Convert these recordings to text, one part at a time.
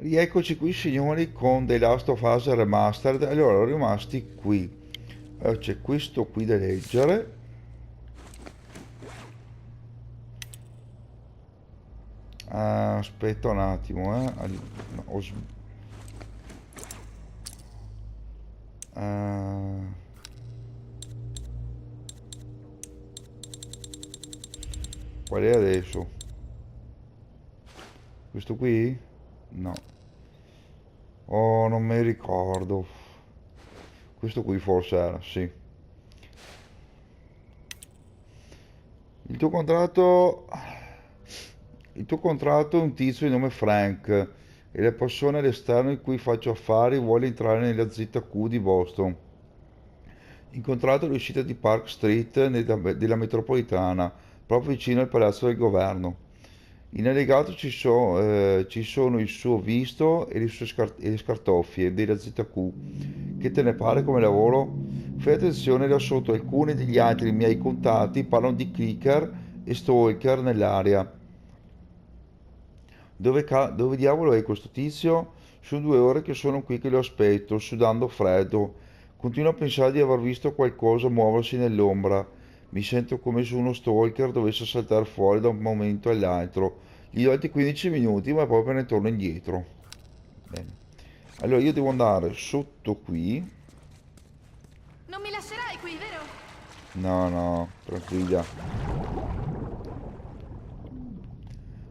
Rieccoci qui signori con The Last of Us Remastered. Allora, ero rimasti qui. Allora, c'è questo qui da leggere. Aspetta un attimo, no, ah, qual è adesso? Questo qui? No. Oh, non mi ricordo. Questo qui forse era, sì. Il tuo contratto... Il tuo contratto è un tizio di nome Frank e la persona all'esterno in cui faccio affari vuole entrare nella ZQ di Boston. Incontrato all'uscita di Park Street della metropolitana, proprio vicino al palazzo del governo. In allegato ci sono il suo visto e e le scartoffie della ZQ. Che te ne pare come lavoro? Fai attenzione là sotto, alcuni degli altri miei contatti parlano di clicker e stalker nell'area. Dove diavolo è questo tizio? Sono 2 ore che sono qui che lo aspetto, sudando freddo. Continuo a pensare di aver visto qualcosa muoversi nell'ombra. Mi sento come se uno stalker dovesse saltare fuori da un momento all'altro. Gli do altri 15 minuti, ma poi me ne torno indietro. Bene. Allora io devo andare sotto qui. Non mi lascerai qui, vero? No, no, tranquilla.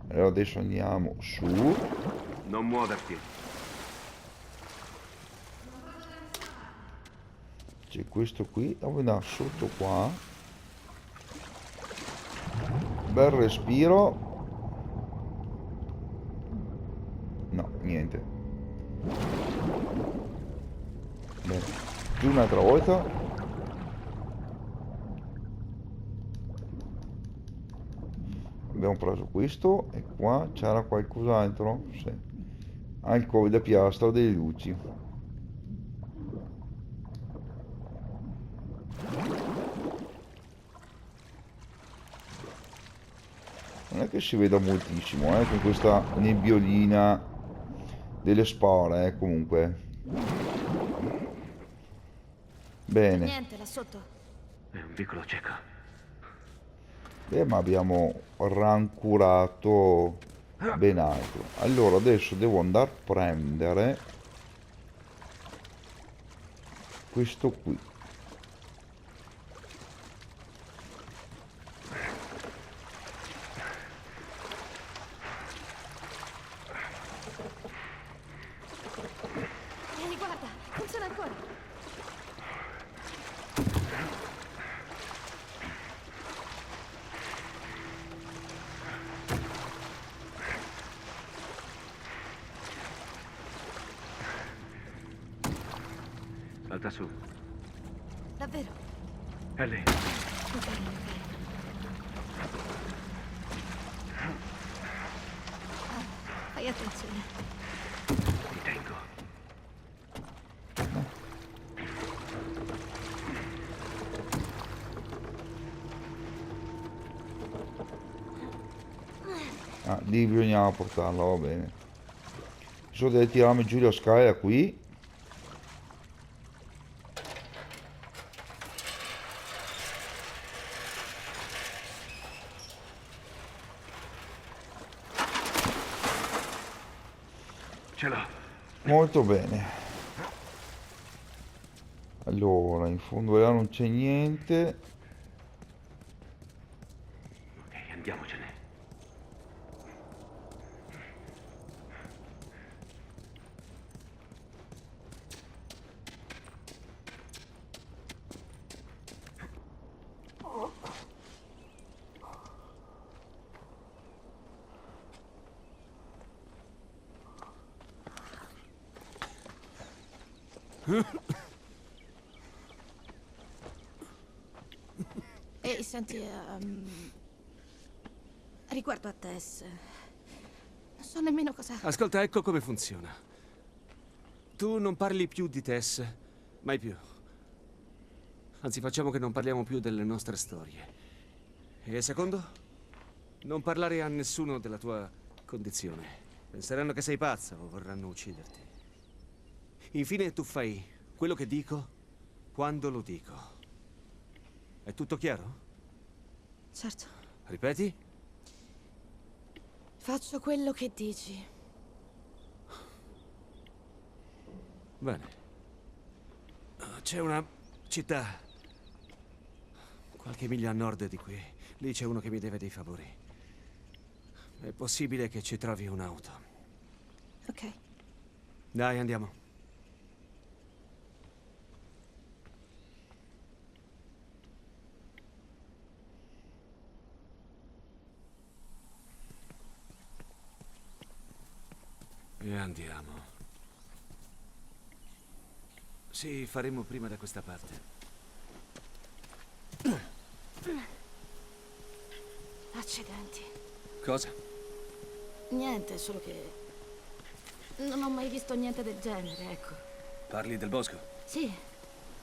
Allora adesso andiamo su. Non muoverti. C'è questo qui. Devo andare sotto qua. Bel respiro. No, niente. Bene. Giù un'altra volta. Abbiamo preso questo e qua c'era qualcos'altro. Sì. Ah, il covo da piastra delle luci. Non è che si veda moltissimo, con questa nebbiolina delle spore, comunque. Bene. Niente là sotto. È un vicolo cieco. Beh, ma abbiamo rancurato ben altro. Allora, adesso devo andare a prendere questo qui. Ehi, guarda, funziona ancora. Salta su. Davvero? Ellie, Ok, ok. Fai attenzione. ti tengo. Ah, lì bisognava portarla, va bene. Adesso deve tirarmi giù la scala qui. Ce l'ho. Molto bene. Allora, in fondo là non c'è niente. Ok, andiamocene. Ehi, senti, riguardo a Tess, non so nemmeno cosa... Ascolta, ecco come funziona. Tu non parli più di Tess, mai più. Anzi, facciamo che non parliamo più delle nostre storie. E secondo? Non parlare a nessuno della tua condizione. Penseranno che sei pazza o vorranno ucciderti. Infine tu fai quello che dico quando lo dico. È tutto chiaro? Certo. Ripeti? Faccio quello che dici. Bene. C'è una città qualche miglia a nord di qui. Lì c'è uno che mi deve dei favori. È possibile che ci trovi un'auto. Ok. Dai, andiamo. E andiamo. Sì, faremo prima da questa parte. Accidenti. Cosa? Niente, solo che... non ho mai visto niente del genere, ecco. Parli del bosco? Sì,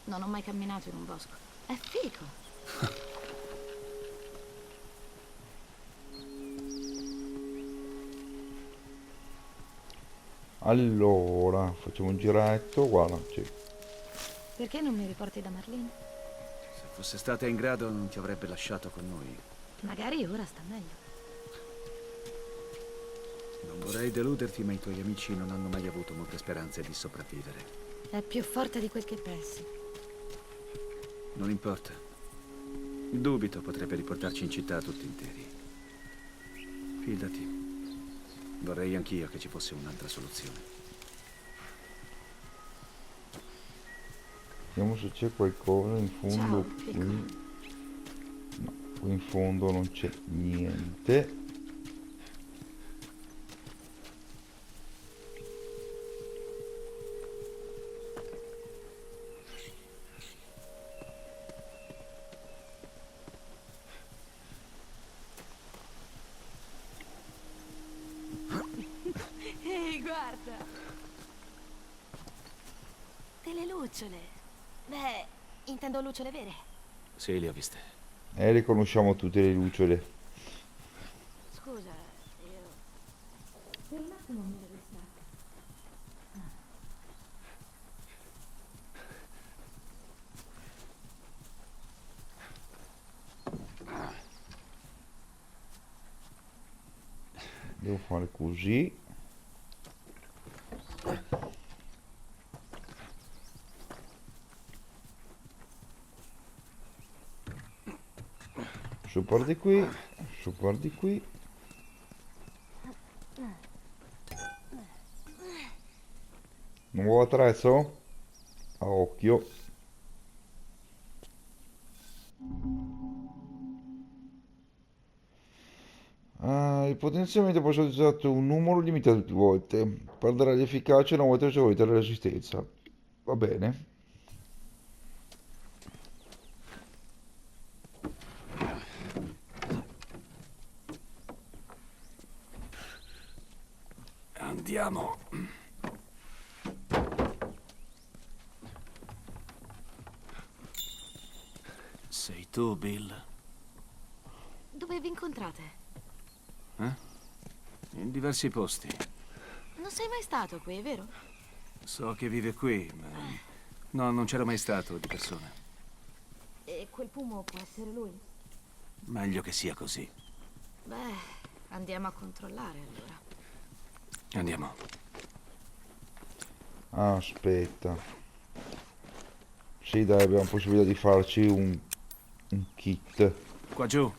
non ho mai camminato in un bosco. È figo. Allora, facciamo un giretto, guarda, Perché non mi riporti da Marlene? Se fosse stata in grado non ti avrebbe lasciato con noi. Magari ora sta meglio. Non vorrei deluderti, ma i tuoi amici non hanno mai avuto molte speranze di sopravvivere. È più forte di quel che pensi. Non importa. Dubito potrebbe riportarci in città tutti interi. Fidati. Vorrei anch'io che ci fosse un'altra soluzione. vediamo se c'è qualcosa in fondo Ciao, qui. piccolo. No, qui in fondo non c'è niente. Ehi, guarda! Delle lucciole. Beh, intendo lucciole vere. Sì, le ho viste. Le conosciamo tutte le lucciole. Scusa, io... Per un attimo mi devo stare. Devo fare così. Super di qui, super di qui. Nuovo attrezzo? A occhio. Il potenziamento può essere utilizzato un numero limitato di volte. Perderà l'efficacia una volta esaurita la resistenza. Va bene. Andiamo. Sei tu, Bill? Dove vi incontrate? In diversi posti. Non sei mai stato qui, vero? So che vive qui, ma... No, non c'ero mai stato di persona. E quel fumo può essere lui? Meglio che sia così. Beh, andiamo a controllare allora. Andiamo. Aspetta. Sì, dai, abbiamo possibilità di farci un kit. Qua giù.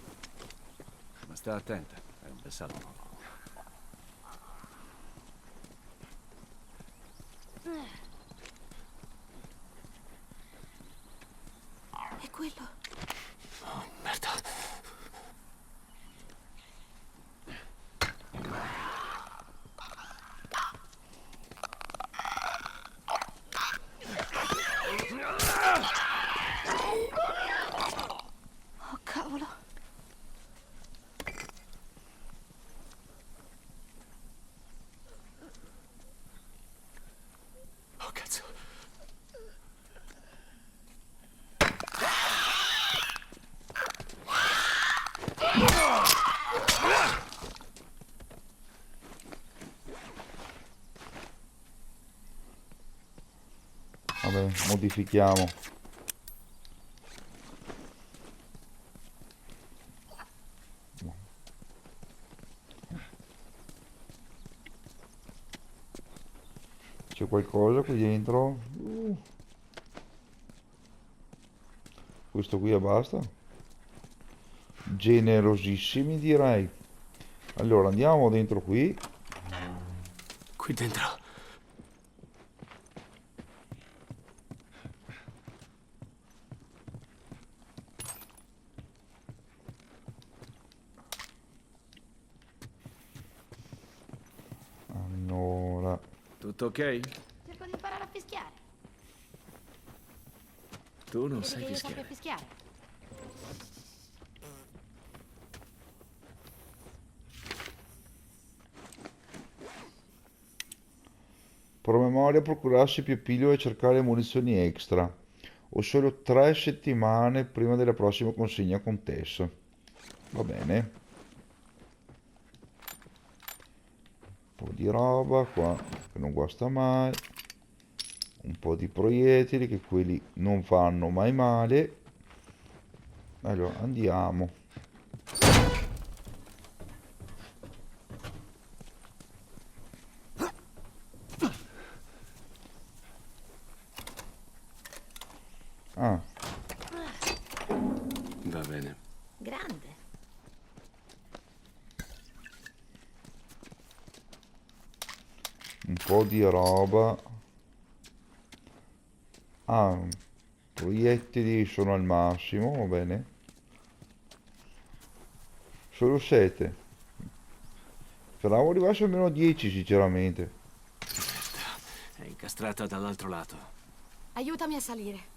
Ma sta attenta, è un bel salto. È quello. Oh, merda. Oh, cavolo. Oh, cazzo. Vabbè, modifichiamo. C'è qualcosa qui dentro? Questo qui e basta. Generosissimi direi. Allora andiamo dentro qui. Qui dentro. Allora, Tutto ok? Cerco di imparare a fischiare. Tu non Vedi sai che io sappia fischiare. fischiare. promemoria procurarsi più pilo e cercare munizioni extra. Ho solo 3 settimane prima della prossima consegna con Tess. Va bene. Un po' di roba qua, che non guasta mai. Un po' di proiettili, che quelli non fanno mai male. Allora, andiamo. Ah, Va bene. Grande. un po' di roba. Ah, proiettili sono al massimo, va bene. Solo 7. Speravo arrivasse almeno a 10, sinceramente. È incastrata dall'altro lato. Aiutami a salire.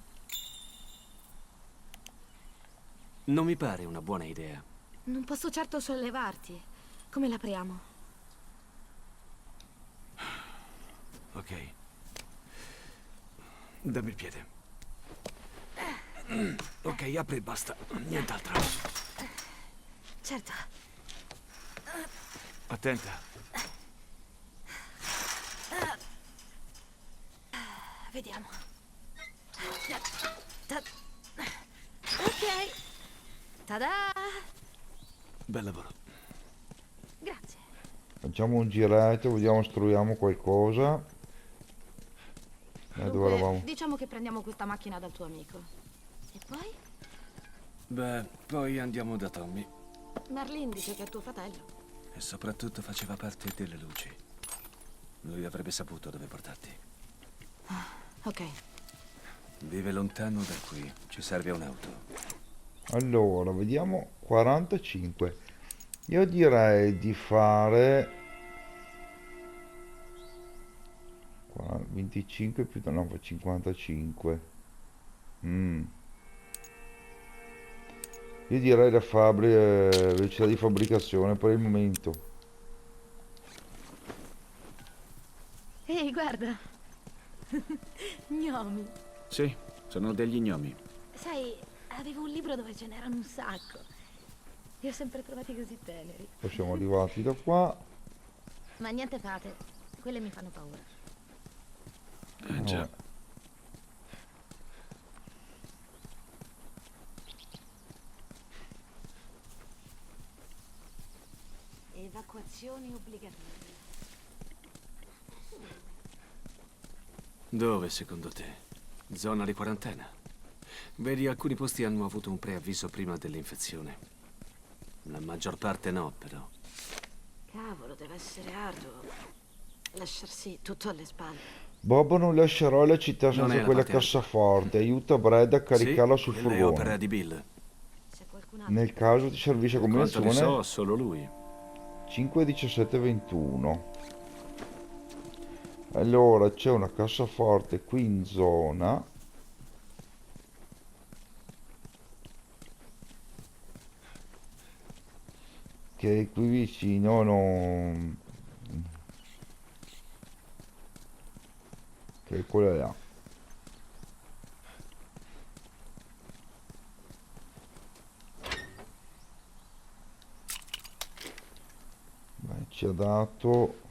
Non mi pare una buona idea. Non posso certo sollevarti. Come l'apriamo? Ok. Dammi il piede. Ok, apri e basta. Nient'altro. Certo. Attenta. Vediamo. Ok. Tada! Bel lavoro. Grazie. Facciamo un giretto, vediamo se troviamo qualcosa. Dove Dunque, eravamo? diciamo che prendiamo questa macchina dal tuo amico. E poi? Beh, poi andiamo da Tommy. Marlene dice che è tuo fratello. E soprattutto faceva parte delle luci. Lui avrebbe saputo dove portarti. Ok. Vive lontano da qui. Ci serve un'auto. Allora, vediamo 45. Io direi di fare 25 più no, 55. Io direi la velocità di fabbricazione per il momento. Ehi, guarda. Gnomi. Sì, sono degli gnomi. Sai, avevo un libro dove ce n'erano un sacco. Li ho sempre trovati così teneri. Poi siamo arrivati da qua. Ma niente fate. Quelle mi fanno paura. Già. Vabbè. Evacuazioni obbligatorie. Dove, secondo te? Zona di quarantena? Vedi, alcuni posti hanno avuto un preavviso prima dell'infezione. La maggior parte no, però. Cavolo, deve essere arduo. Lasciarsi tutto alle spalle. Bob non lascerò la città Non senza è la quella parte cassaforte. Aiuta Brad a caricarla sul quella è opera furgone. di Bill. C'è qualcun altro? Nel caso ti servisce Per quanto ne combinazione so, solo lui. 5, 17, 21. Allora c'è una cassaforte qui in zona. Che è qui vicino, non... che è quella là. Beh, ci ha dato...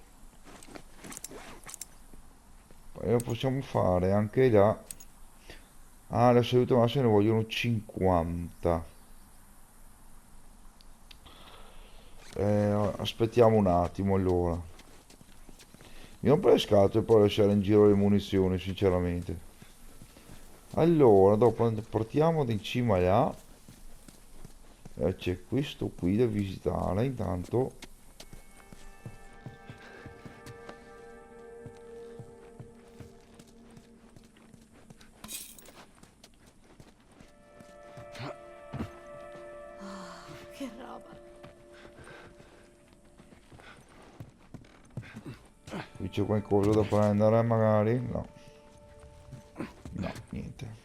Poi lo possiamo fare anche là. Ah, la salute massima ne vogliono 50. Aspettiamo un attimo allora. Mi rompo le scatole e poi lasciare in giro le munizioni, sinceramente. Allora, dopo partiamo da in cima là. C'è questo qui da visitare. Intanto Che roba. qui c'è qualcosa da prendere, magari. No, no, niente.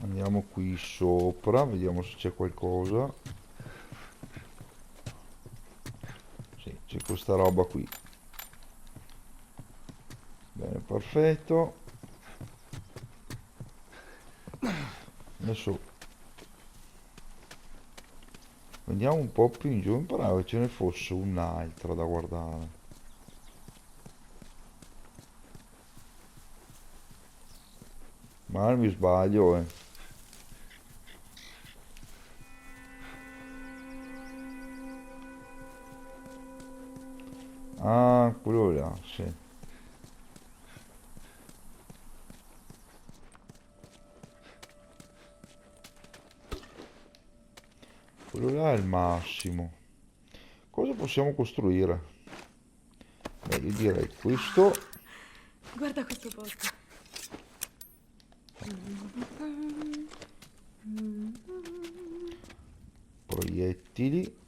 Andiamo qui sopra, vediamo se c'è qualcosa. Sì, c'è questa roba qui. Bene, perfetto. Adesso andiamo un po' più in giù, mi pareva che ce ne fosse un'altra da guardare. Ma mi sbaglio, eh. Ah, quello là, sì. Quello là è il massimo. Cosa possiamo costruire? Beh, io direi questo. Guarda questo posto. Proiettili.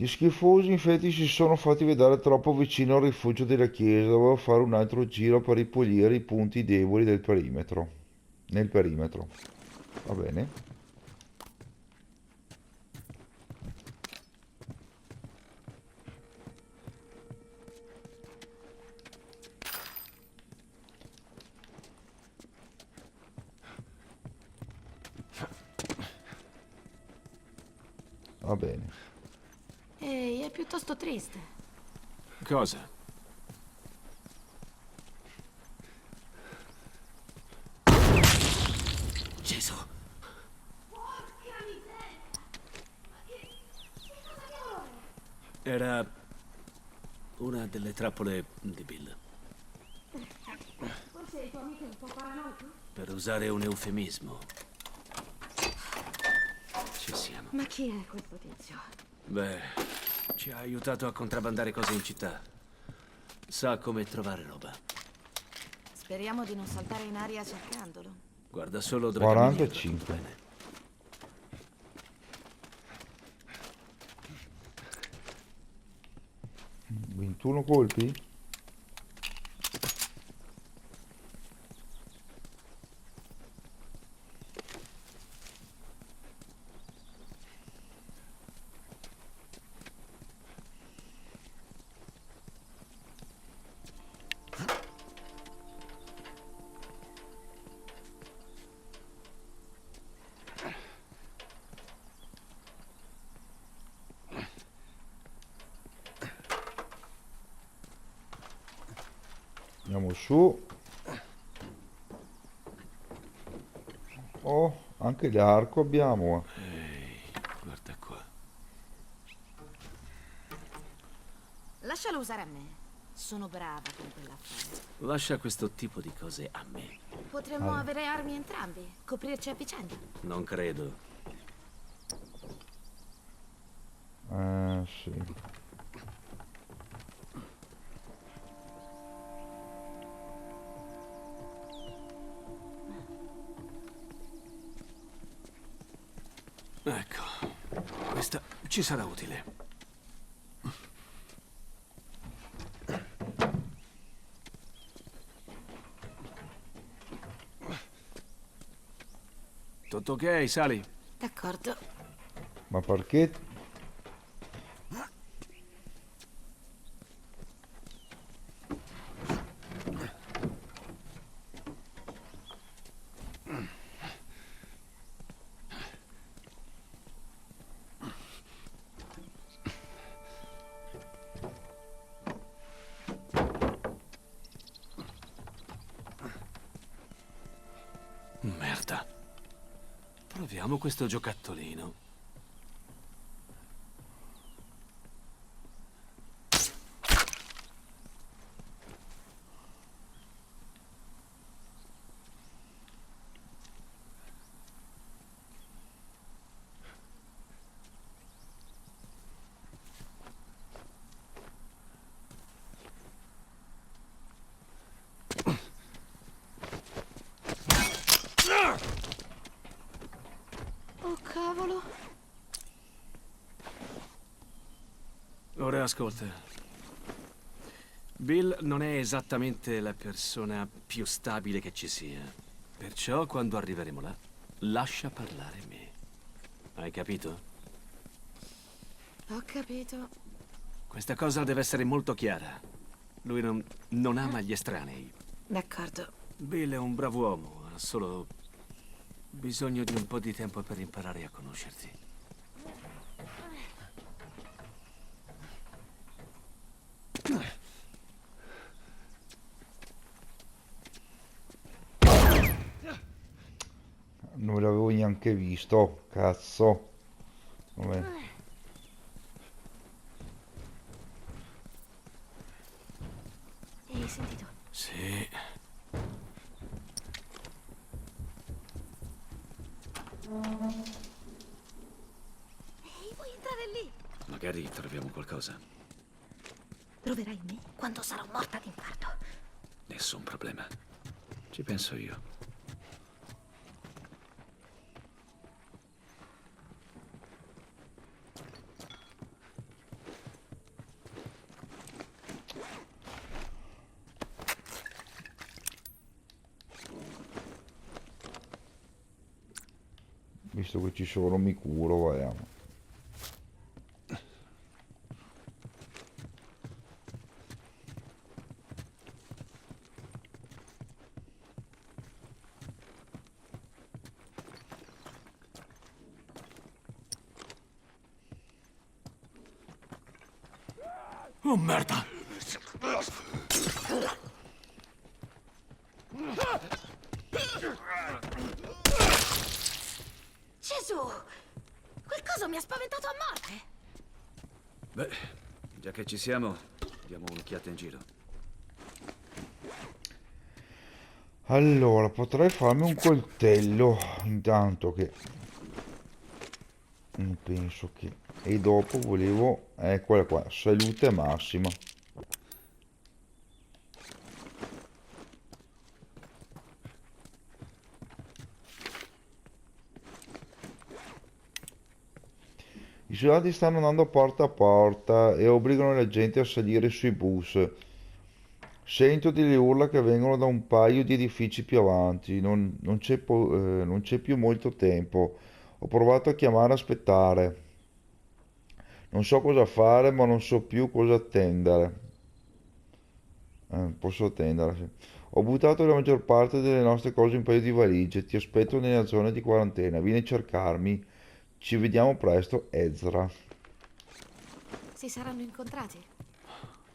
Gli schifosi infatti si sono fatti vedere troppo vicino al rifugio della chiesa. Dovevo fare un altro giro per ripulire i punti deboli del perimetro. Nel perimetro. Va bene. Va bene. Ehi, è piuttosto triste. Cosa? Gesù. Era una delle trappole di Bill. Forse il tuo amico è un po' paranoico? Per usare un eufemismo. Ci siamo. Ma chi è questo tizio? Beh, ci ha aiutato a contrabbandare cose in città. Sa come trovare roba. Speriamo di non saltare in aria cercandolo. Guarda solo dove cammini. 45. Bene. 21 colpi? Andiamo su. Oh, anche l'arco abbiamo. Guarda qua. Lascialo usare a me. Sono brava con quell'affare. Lascia questo tipo di cose a me. Potremmo avere armi entrambi, coprirci a vicenda. Non credo. Sì. Ecco, questa ci sarà utile. Tutto ok, sali? D'accordo. Ma perché? Abbiamo questo giocattolino. Oh, cavolo. Ora ascolta. Bill non è esattamente la persona più stabile che ci sia. Perciò, quando arriveremo là, lascia parlare me. Hai capito? Ho capito. Questa cosa deve essere molto chiara. Lui non ama gli estranei. D'accordo. Bill è un bravo uomo, ha solo bisogno di un po' di tempo per imparare a conoscerti. Non l'avevo neanche visto, cazzo. Vabbè. Hai sentito? Sì. Ehi, vuoi entrare lì? Magari troviamo qualcosa. Troverai me quando sarò morta d'infarto. Nessun problema. Ci penso io. Visto che ci sono, mi curo, vediamo. Oh, merda! Gesù! Quel coso mi ha spaventato a morte! Beh, già che ci siamo, diamo un'occhiata in giro. Allora, potrei farmi un coltello intanto che penso che... E dopo volevo... Eccola qua, salute massima. I soldati stanno andando porta a porta e obbligano la gente a salire sui bus. Sento delle urla che vengono da un paio di edifici più avanti. Non c'è più molto tempo. Ho provato a chiamare e aspettare. Non so cosa fare, ma non so più cosa attendere. Posso attendere, sì. Ho buttato la maggior parte delle nostre cose in un paio di valigie. Ti aspetto nella zona di quarantena. Vieni a cercarmi. Ci vediamo presto, Ezra. Si saranno incontrati?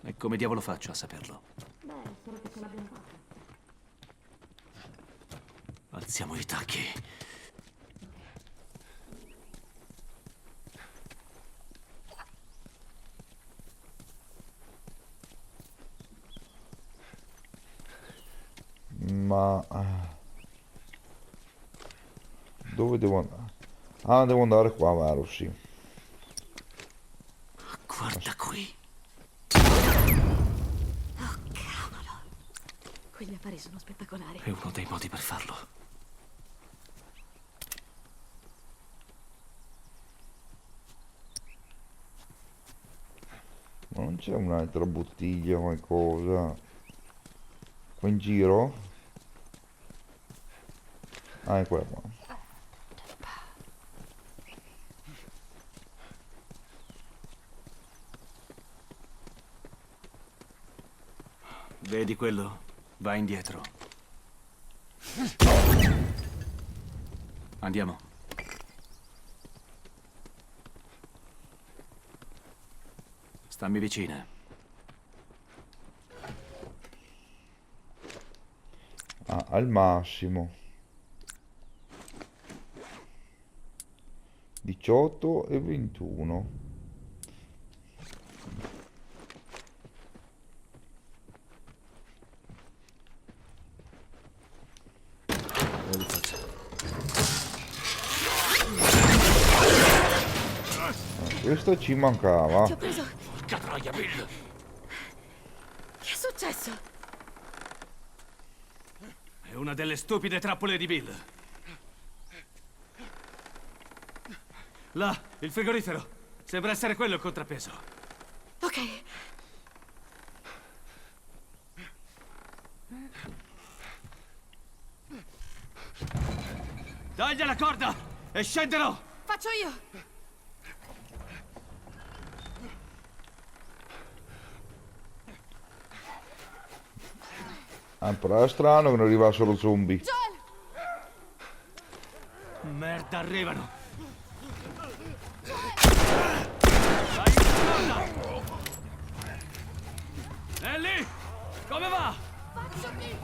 E come diavolo faccio a saperlo? Beh, solo che ce l'abbiamo fatta. Alziamo i tacchi. Ma... Dove devo andare? Ah, devo andare qua, vero, sì. Guarda qui. Oh, cavolo! Quegli affari sono spettacolari. È uno dei modi per farlo. Ma non c'è un'altra bottiglia o qualcosa? Qua in giro? Ah, è quella qua. Vedi quello? Va indietro. Andiamo. Stammi vicina. Ah, al massimo. 18 e 21. Li faccio. Questo ci mancava. Ti ho preso. Porca troia, Bill! Che è successo? È una delle stupide trappole di Bill. Là, il frigorifero. Sembra essere quello il contrappeso. Ok. Dagli la corda e scenderò! Faccio io. Ah, però è strano che non arriva solo zombie. Joel! Merda, arrivano! Dai una corda! Ellie! Come va? Faccio il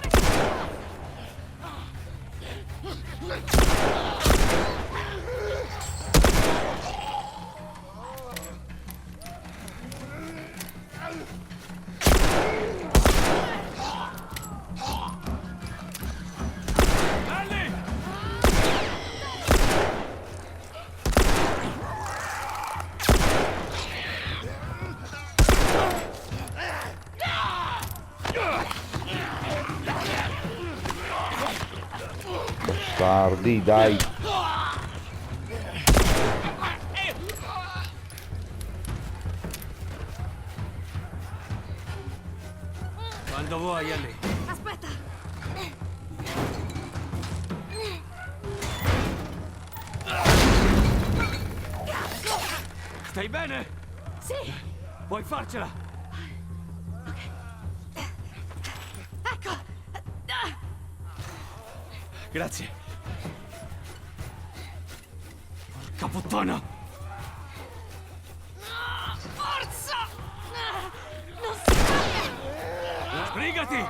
Ellie! Bastardi, dai. Quando vuoi, Ellie. Aspetta. Stai bene? Sì. Puoi farcela! Ecco. Ah, Grazie. Porca puttana! forza. Ah, non si muove. Sbrigati!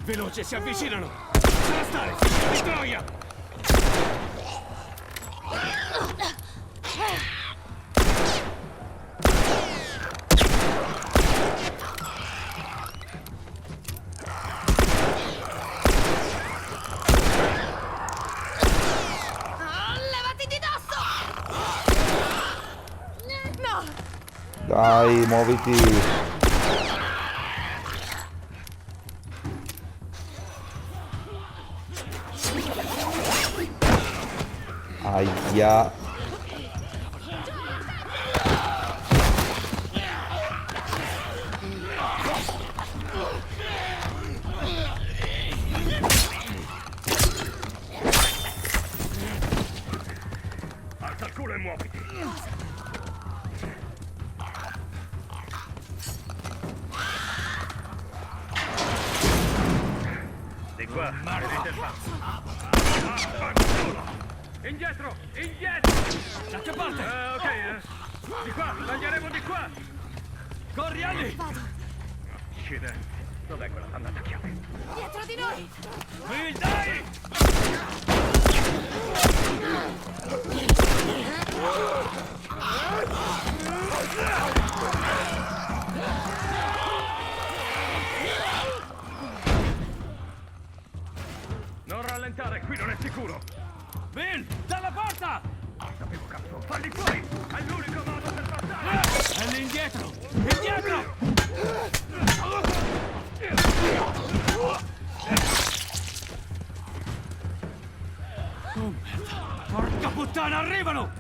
Veloce, si avvicinano! Lasciala stare, figlio di troia! Ah, levati di dosso. No. Dai, muoviti. Aia. Alza il culo e muoviti. Di qua, vedete il fatto. Indietro! Indietro! Da che parte? Ok, di qua, taglieremo di qua! Corri, Ellie! Accidenti. Dov'è quella dannata chiave? Dietro di noi. Bill, dai! Non rallentare, qui non è sicuro! Bill, dalla porta! Sapevo, cazzo! Falli fuori! È l'unico modo per passare! Ellie, indietro! Indietro! Oh, merda! Porca puttana, arrivano!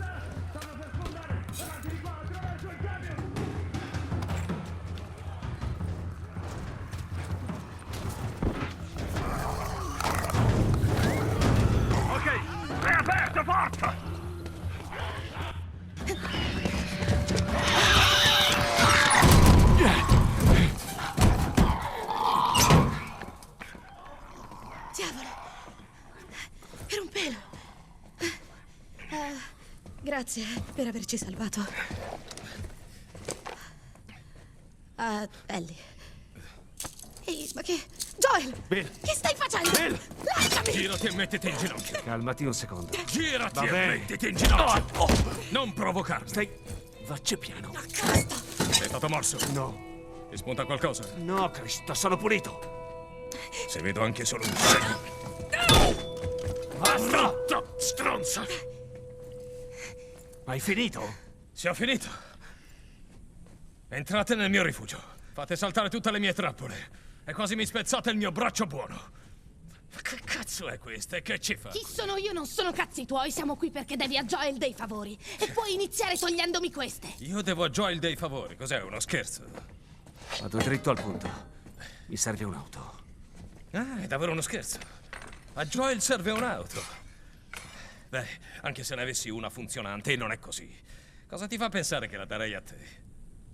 Ok, è aperto, forza! Grazie per averci salvato. Ellie. Ehi, ma che... Joel! Bill! Che stai facendo? Bill! Lasciami! Girati e mettiti in ginocchio. Calmati un secondo. Girati Va e bene. mettiti in ginocchio. Non provocarmi. Stai... Vacci piano. Basta! Sei stato morso. No. Ti spunta qualcosa? No, Cristo, sono pulito. Se vedo anche solo un segno. Basta! Stronza! Hai finito? Si è finito. Entrate nel mio rifugio. Fate saltare tutte le mie trappole. E quasi mi spezzate il mio braccio buono. Ma che cazzo è questa? E che ci fa? Chi sono io non sono cazzi tuoi, siamo qui perché devi a Joel dei favori. E puoi iniziare togliendomi queste. Io devo a Joel dei favori. Cos'è, uno scherzo? Vado dritto al punto. Mi serve un'auto. Ah, è davvero uno scherzo. A Joel serve un'auto. Beh, anche se ne avessi una funzionante, non è così. Cosa ti fa pensare che la darei a te?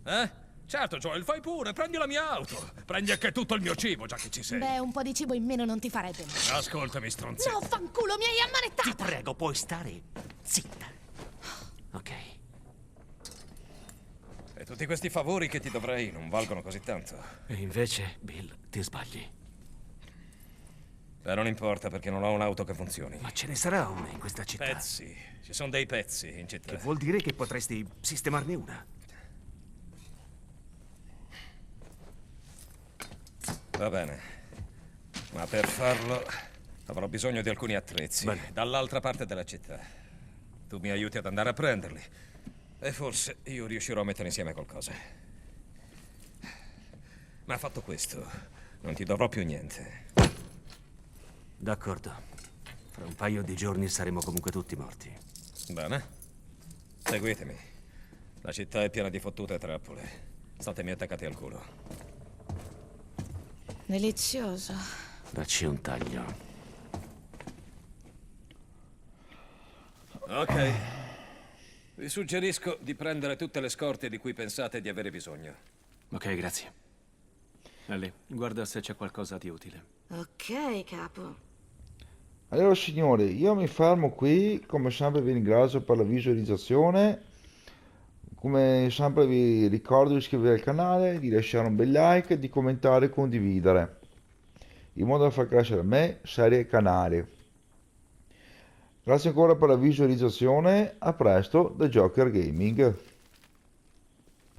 Eh? Certo, Joel, fai pure, prendi la mia auto. Prendi anche tutto il mio cibo, già che ci sei. Beh, un po' di cibo in meno non ti farebbe male. Ascoltami, stronzetto. No, fanculo, mi hai ammanettata! Prego, puoi stare zitta. Ok. E tutti questi favori che ti dovrei non valgono così tanto. E invece, Bill, ti sbagli. Beh, non importa, perché non ho un'auto che funzioni. Ma ce ne sarà una in questa città. Pezzi. Ci sono dei pezzi in città. Che vuol dire che potresti sistemarne una. Va bene. Ma per farlo avrò bisogno di alcuni attrezzi. Bene. Dall'altra parte della città. Tu mi aiuti ad andare a prenderli. E forse io riuscirò a mettere insieme qualcosa. Ma fatto questo, non ti dovrò più niente. D'accordo. Fra un paio di giorni saremo comunque tutti morti. Bene. Seguitemi. La città è piena di fottute trappole. Statemi attaccati al culo. Delizioso. Dacci un taglio. Ok. Vi suggerisco di prendere tutte le scorte di cui pensate di avere bisogno. Ok, grazie. Ellie, guarda se c'è qualcosa di utile. Ok, capo. Allora signori, io mi fermo qui, come sempre vi ringrazio per la visualizzazione, come sempre vi ricordo di iscrivervi al canale, di lasciare un bel like, di commentare e condividere, in modo da far crescere me, serie e canale. Grazie ancora per la visualizzazione, a presto da Joker Gaming.